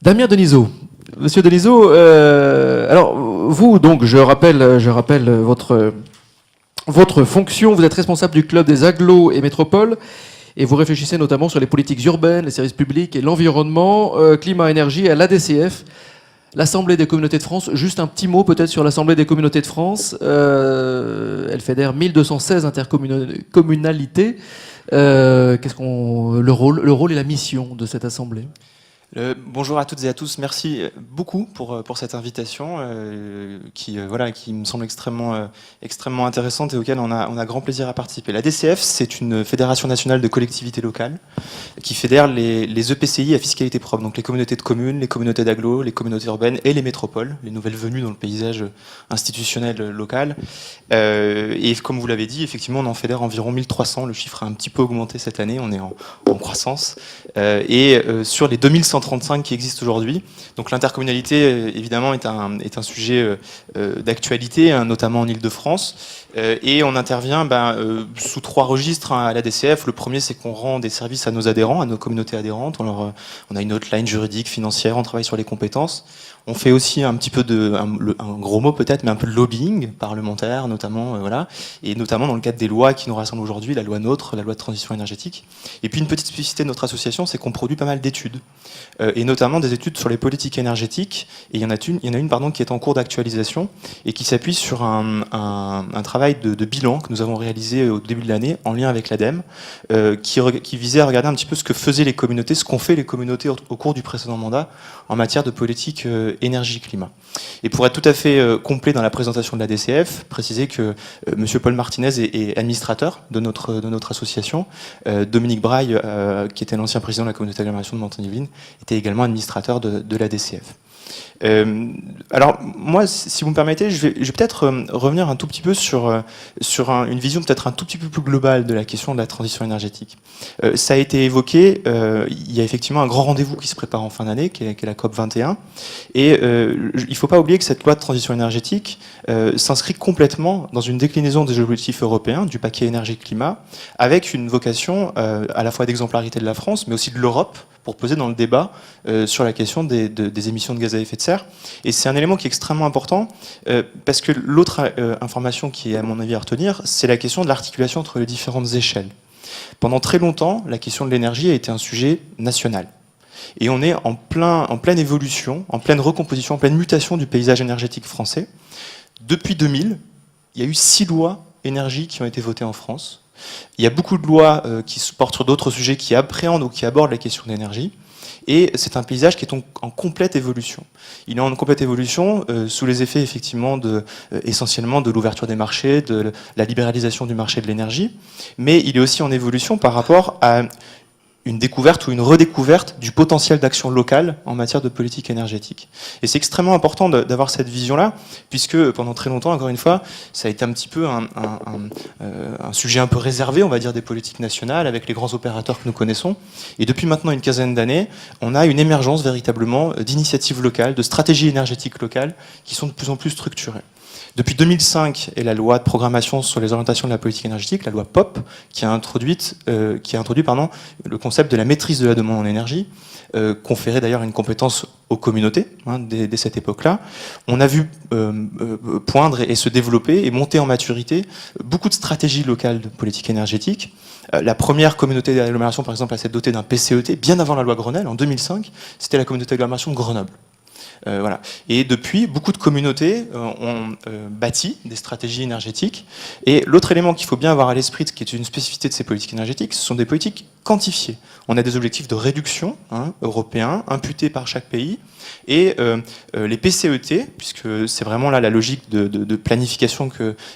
Damien Denisot. Monsieur Denisot, alors vous, donc, je rappelle votre fonction. Vous êtes responsable du club des agglos et métropoles et vous réfléchissez notamment sur les politiques urbaines, les services publics et l'environnement, climat, énergie à l'ADCF, l'Assemblée des communautés de France. Juste un petit mot peut-être sur l'Assemblée des communautés de France. Elle fédère 1216 intercommunalités. Le rôle et la mission de cette assemblée? Bonjour à toutes et à tous, merci beaucoup pour cette invitation qui me semble extrêmement intéressante et auquel on a grand plaisir à participer. La DCF, c'est une fédération nationale de collectivités locales qui fédère les EPCI à fiscalité propre, donc les communautés de communes, les communautés d'agglos, les communautés urbaines et les métropoles, les nouvelles venues dans le paysage institutionnel local. Et comme vous l'avez dit, effectivement, on en fédère environ 1300, le chiffre a un petit peu augmenté cette année, on est en croissance. Sur les 2135 qui existent aujourd'hui. Donc l'intercommunalité, évidemment, est un sujet d'actualité, hein, notamment en Ile-de-France. Et on intervient sous 3 registres à la DCF. Le premier, c'est qu'on rend des services à nos adhérents, à nos communautés adhérentes. On a une hotline juridique, financière, on travaille sur les compétences. On fait aussi un petit peu un gros mot peut-être, mais un peu de lobbying parlementaire, notamment, et notamment dans le cadre des lois qui nous rassemblent aujourd'hui, la loi NOTRe, la loi de transition énergétique. Et puis une petite spécificité de notre association, c'est qu'on produit pas mal d'études, et notamment des études sur les politiques énergétiques. Et il y en a une qui est en cours d'actualisation et qui s'appuie sur un travail de bilan que nous avons réalisé au début de l'année en lien avec l'ADEME, qui visait à regarder un petit peu ce que faisaient les communautés, ce qu'ont fait les communautés au cours du précédent mandat en matière de politique énergie-climat. Et pour être tout à fait complet dans la présentation de la DCF, préciser que Monsieur Paul Martinez est administrateur de notre association. Dominique Braille, qui était l'ancien président de la communauté d'agglomération de Montigny-Yvelines, était également administrateur de la DCF. Alors moi, si vous me permettez, je vais peut-être revenir un tout petit peu sur une vision peut-être un tout petit peu plus globale de la question de la transition énergétique. Ça a été évoqué, il y a effectivement un grand rendez-vous qui se prépare en fin d'année, qui est la COP 21, et il ne faut pas oublier que cette loi de transition énergétique s'inscrit complètement dans une déclinaison des objectifs européens, du paquet énergie-climat, avec une vocation à la fois d'exemplarité de la France, mais aussi de l'Europe, pour peser dans le débat sur la question des émissions de gaz à effet de serre. Et c'est un élément qui est extrêmement important, parce que l'autre information qui est à mon avis à retenir, c'est la question de l'articulation entre les différentes échelles. Pendant très longtemps, la question de l'énergie a été un sujet national. Et on est en pleine évolution, en pleine recomposition, en pleine mutation du paysage énergétique français. Depuis 2000, il y a eu 6 lois énergie qui ont été votées en France. Il y a beaucoup de lois qui se portent sur d'autres sujets qui appréhendent ou qui abordent la question d'énergie. Et c'est un paysage qui est en complète évolution. Il est en complète évolution sous les effets effectivement essentiellement de l'ouverture des marchés, de la libéralisation du marché de l'énergie. Mais il est aussi en évolution par rapport à une découverte ou une redécouverte du potentiel d'action locale en matière de politique énergétique. Et c'est extrêmement important d'avoir cette vision-là, puisque pendant très longtemps, encore une fois, ça a été un petit peu un sujet un peu réservé, on va dire, des politiques nationales, avec les grands opérateurs que nous connaissons. Et depuis maintenant une quinzaine d'années, on a une émergence véritablement d'initiatives locales, de stratégies énergétiques locales, qui sont de plus en plus structurées. Depuis 2005 est la loi de programmation sur les orientations de la politique énergétique, la loi POP, qui a introduit le concept de la maîtrise de la demande en énergie, conférait d'ailleurs une compétence aux communautés dès cette époque-là. On a vu poindre et se développer et monter en maturité beaucoup de stratégies locales de politique énergétique. La première communauté d'agglomération, par exemple, à s'être dotée d'un PCET, bien avant la loi Grenelle, en 2005, c'était la communauté d'agglomération de Grenoble. Voilà. Et depuis, beaucoup de communautés ont bâti des stratégies énergétiques. Et l'autre élément qu'il faut bien avoir à l'esprit, qui est une spécificité de ces politiques énergétiques, ce sont des politiques quantifiées. On a des objectifs de réduction européens, imputés par chaque pays. Et les PCET, puisque c'est vraiment là la logique de planification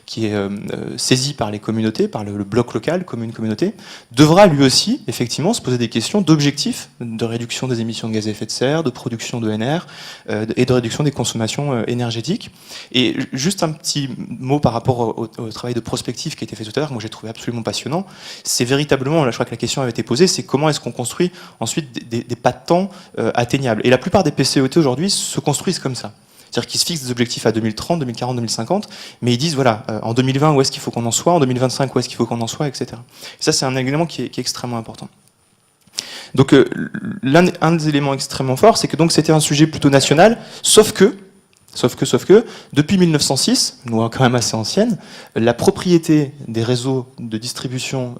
qui est saisie par les communautés, par le bloc local, commune-communauté, devra lui aussi, effectivement, se poser des questions d'objectifs de réduction des émissions de gaz à effet de serre, de production d'ENR, et de réduction des consommations énergétiques. Et juste un petit mot par rapport au travail de prospective qui a été fait tout à l'heure, que moi j'ai trouvé absolument passionnant. C'est véritablement, là je crois que la question avait été posée, c'est comment est-ce qu'on construit ensuite des pas de temps atteignables. Et la plupart des PCET aujourd'hui se construisent comme ça. C'est-à-dire qu'ils se fixent des objectifs à 2030, 2040, 2050, mais ils disent, voilà, en 2020, où est-ce qu'il faut qu'on en soit, en 2025, où est-ce qu'il faut qu'on en soit, etc. Et ça, c'est un élément qui est extrêmement important. Donc un des éléments extrêmement forts, c'est que donc c'était un sujet plutôt national, sauf que, depuis 1906, loi quand même assez ancienne, la propriété des réseaux de distribution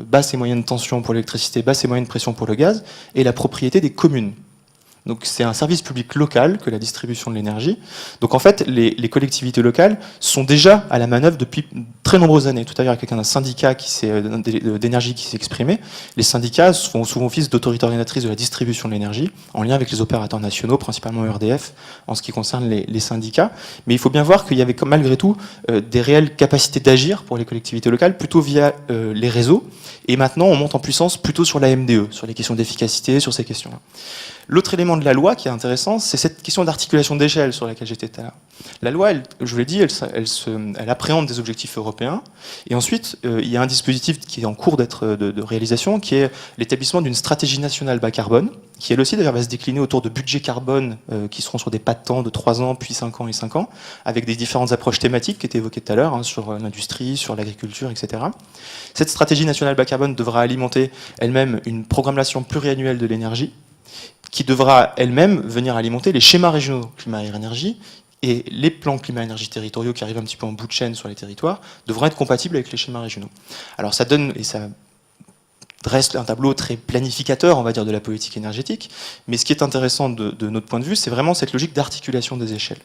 basse et moyenne tension pour l'électricité, basse et moyenne pression pour le gaz, est la propriété des communes. Donc c'est un service public local que la distribution de l'énergie. Donc en fait, les collectivités locales sont déjà à la manœuvre depuis très nombreuses années. Tout à l'heure, il y a quelqu'un d'un syndicat d'énergie qui s'est exprimé. Les syndicats font souvent office d'autorité organisatrice de la distribution de l'énergie, en lien avec les opérateurs nationaux, principalement ERDF, en ce qui concerne les syndicats. Mais il faut bien voir qu'il y avait malgré tout des réelles capacités d'agir pour les collectivités locales, plutôt via les réseaux. Et maintenant, on monte en puissance plutôt sur la MDE, sur les questions d'efficacité, sur ces questions-là. L'autre élément de la loi qui est intéressant, c'est cette question d'articulation d'échelle sur laquelle j'étais tout à l'heure. La loi, je vous l'ai dit, elle appréhende des objectifs européens. Et ensuite, il y a un dispositif qui est en cours de réalisation, qui est l'établissement d'une stratégie nationale bas carbone, qui elle aussi d'ailleurs va se décliner autour de budgets carbone qui seront sur des pas de temps de 3 ans, puis 5 ans et 5 ans, avec des différentes approches thématiques qui étaient évoquées tout à l'heure, sur l'industrie, sur l'agriculture, etc. Cette stratégie nationale bas carbone devra alimenter elle-même une programmation pluriannuelle de l'énergie, qui devra elle-même venir alimenter les schémas régionaux climat-air-énergie, et les plans climat-énergie territoriaux qui arrivent un petit peu en bout de chaîne sur les territoires devront être compatibles avec les schémas régionaux. Alors ça donne, et ça dresse un tableau très planificateur, on va dire, de la politique énergétique, mais ce qui est intéressant de notre point de vue, c'est vraiment cette logique d'articulation des échelles.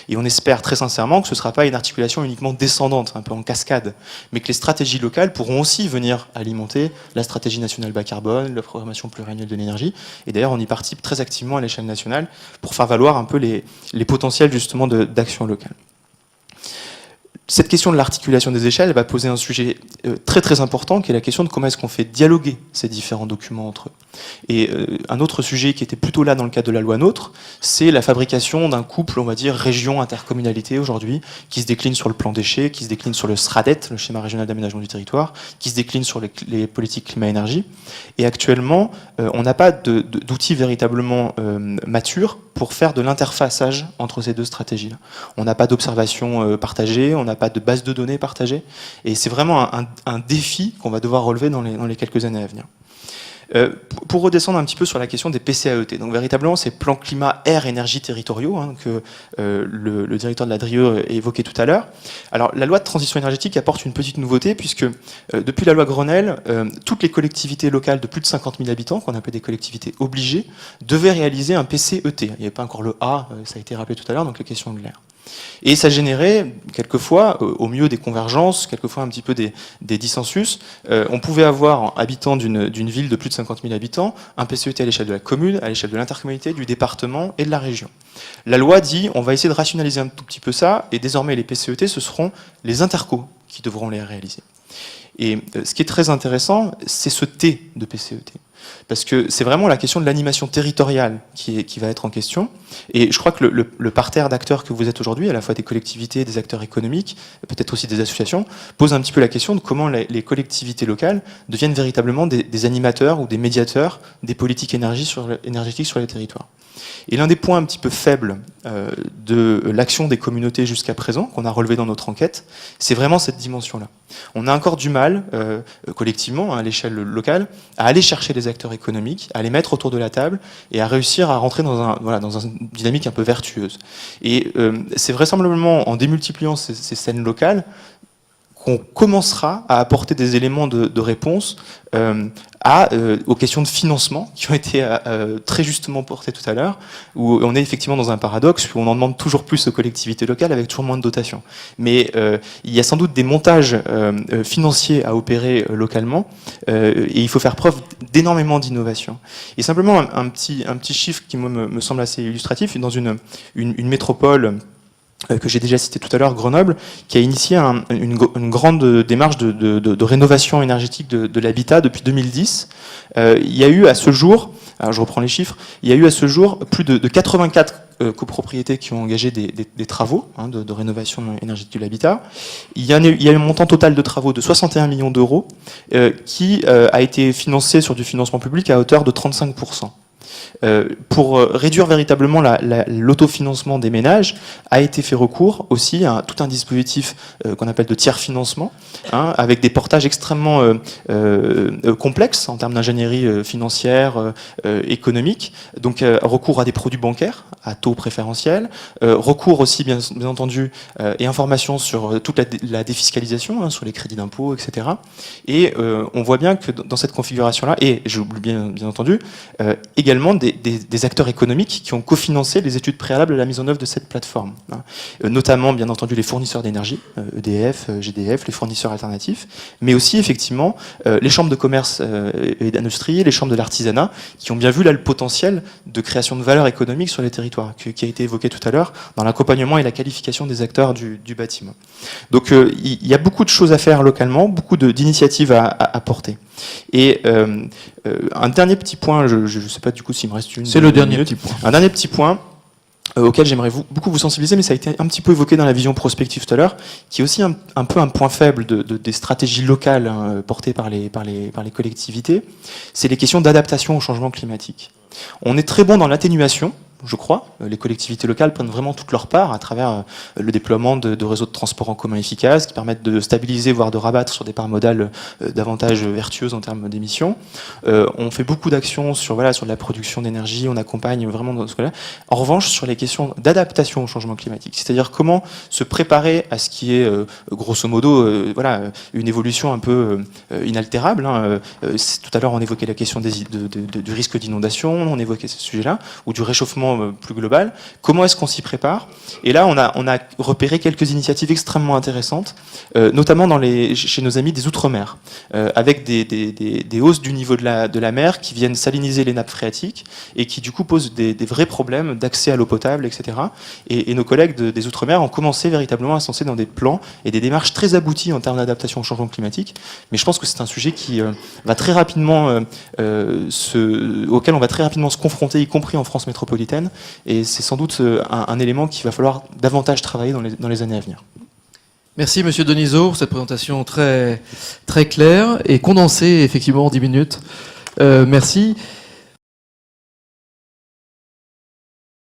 Et on espère très sincèrement que ce ne sera pas une articulation uniquement descendante, un peu en cascade, mais que les stratégies locales pourront aussi venir alimenter la stratégie nationale bas carbone, la programmation pluriannuelle de l'énergie. Et d'ailleurs, on y participe très activement à l'échelle nationale pour faire valoir un peu les potentiels justement d'action locale. Cette question de l'articulation des échelles va poser un sujet très très important, qui est la question de comment est-ce qu'on fait dialoguer ces différents documents entre eux. Et un autre sujet qui était plutôt là dans le cadre de la loi NOTRe, c'est la fabrication d'un couple, on va dire, région-intercommunalité aujourd'hui, qui se décline sur le plan déchets, qui se décline sur le SRADET, le schéma régional d'aménagement du territoire, qui se décline sur les politiques climat-énergie. Et actuellement, on n'a pas d'outils véritablement matures pour faire de l'interfaçage entre ces deux stratégies-là. On n'a pas d'observation partagée, on n'a pas de base de données partagée, et c'est vraiment un défi qu'on va devoir relever dans les quelques années à venir. Pour redescendre un petit peu sur la question des PCAET, donc véritablement ces plans climat, air, énergie territoriaux que le directeur de la DRIE évoquait tout à l'heure. Alors la loi de transition énergétique apporte une petite nouveauté, puisque depuis la loi Grenelle, toutes les collectivités locales de plus de 50 000 habitants, qu'on appelle des collectivités obligées, devaient réaliser un PCET. Il n'y avait pas encore le A, ça a été rappelé tout à l'heure, donc les questions de l'air. Et ça générait, quelquefois, au mieux des convergences, quelquefois un petit peu des dissensus. On pouvait avoir, habitant d'une ville de plus de 50 000 habitants, un PCET à l'échelle de la commune, à l'échelle de l'intercommunalité, du département et de la région. La loi dit, on va essayer de rationaliser un tout petit peu ça, et désormais les PCET, ce seront les intercos qui devront les réaliser. Et ce qui est très intéressant, c'est ce T de PCET. Parce que c'est vraiment la question de l'animation territoriale qui va être en question. Et je crois que le parterre d'acteurs que vous êtes aujourd'hui, à la fois des collectivités, des acteurs économiques, peut-être aussi des associations, pose un petit peu la question de comment les collectivités locales deviennent véritablement des animateurs ou des médiateurs des politiques énergétiques sur les territoires. Et l'un des points un petit peu faibles de l'action des communautés jusqu'à présent, qu'on a relevé dans notre enquête, c'est vraiment cette dimension-là. On a encore du mal, collectivement, à l'échelle locale, à aller chercher les acteurs économiques, à les mettre autour de la table et à réussir à rentrer dans une dynamique un peu vertueuse. Et c'est vraisemblablement en démultipliant ces scènes locales qu'on commencera à apporter des éléments de réponse aux questions de financement qui ont été très justement portées tout à l'heure, où on est effectivement dans un paradoxe où on en demande toujours plus aux collectivités locales avec toujours moins de dotations. Mais il y a sans doute des montages financiers à opérer localement et il faut faire preuve d'énormément d'innovation. Et simplement un petit chiffre qui me semble assez illustratif, dans une métropole que j'ai déjà cité tout à l'heure, Grenoble, qui a initié une grande démarche de rénovation énergétique de l'habitat depuis 2010. Il y a eu à ce jour, alors je reprends les chiffres, il y a eu à ce jour plus de 84 copropriétés qui ont engagé des travaux de rénovation énergétique de l'habitat. Il y a un montant total de travaux de 61 millions d'euros qui a été financé sur du financement public à hauteur de 35%. Pour réduire véritablement l'autofinancement des ménages, a été fait recours aussi à tout un dispositif qu'on appelle de tiers financement, hein, avec des portages extrêmement complexes en termes d'ingénierie financière, économique. Donc recours à des produits bancaires à taux préférentiels, recours aussi bien entendu et information sur toute la défiscalisation, hein, sur les crédits d'impôt, etc. Et on voit bien que dans cette configuration-là, et j'oublie bien entendu, également des acteurs économiques qui ont cofinancé les études préalables à la mise en œuvre de cette plateforme, hein. Notamment, bien entendu, les fournisseurs d'énergie, EDF, GDF, les fournisseurs alternatifs, mais aussi, effectivement, les chambres de commerce et d'industrie, les chambres de l'artisanat, qui ont bien vu là le potentiel de création de valeur économique sur les territoires, qui a été évoqué tout à l'heure, dans l'accompagnement et la qualification des acteurs du bâtiment. Donc, il y a beaucoup de choses à faire localement, beaucoup d'initiatives à porter. Et un dernier petit point, je ne sais pas du coup s'il me reste une. C'est le dernier petit point. Un dernier petit point auquel j'aimerais beaucoup vous sensibiliser, mais ça a été un petit peu évoqué dans la vision prospective tout à l'heure, qui est aussi un peu un point faible des stratégies locales, hein, portées par les collectivités, c'est les questions d'adaptation au changement climatique. On est très bon dans l'atténuation, je crois. Les collectivités locales prennent vraiment toute leur part à travers le déploiement de réseaux de transport en commun efficaces qui permettent de stabiliser, voire de rabattre sur des parts modales davantage vertueuses en termes d'émissions. On fait beaucoup d'actions sur de la production d'énergie, on accompagne vraiment dans ce cas-là. En revanche, sur les questions d'adaptation au changement climatique, c'est-à-dire comment se préparer à ce qui est, grosso modo, une évolution un peu inaltérable, hein. Tout à l'heure, on évoquait la question du risque d'inondation, on évoquait ce sujet-là, ou du réchauffement plus global. Comment est-ce qu'on s'y prépare? Et là, on a repéré quelques initiatives extrêmement intéressantes, notamment chez nos amis des Outre-mer, avec des hausses du niveau de la mer qui viennent saliniser les nappes phréatiques et qui du coup posent des vrais problèmes d'accès à l'eau potable, etc. Et nos collègues des Outre-mer ont commencé véritablement à se lancer dans des plans et des démarches très abouties en termes d'adaptation au changement climatique. Mais je pense que c'est un sujet qui va très rapidement auquel on va très rapidement se confronter, y compris en France métropolitaine. Et c'est sans doute un élément qu'il va falloir davantage travailler dans les années à venir. Merci Monsieur Denisot pour cette présentation très, très claire et condensée, effectivement, en 10 minutes. Merci.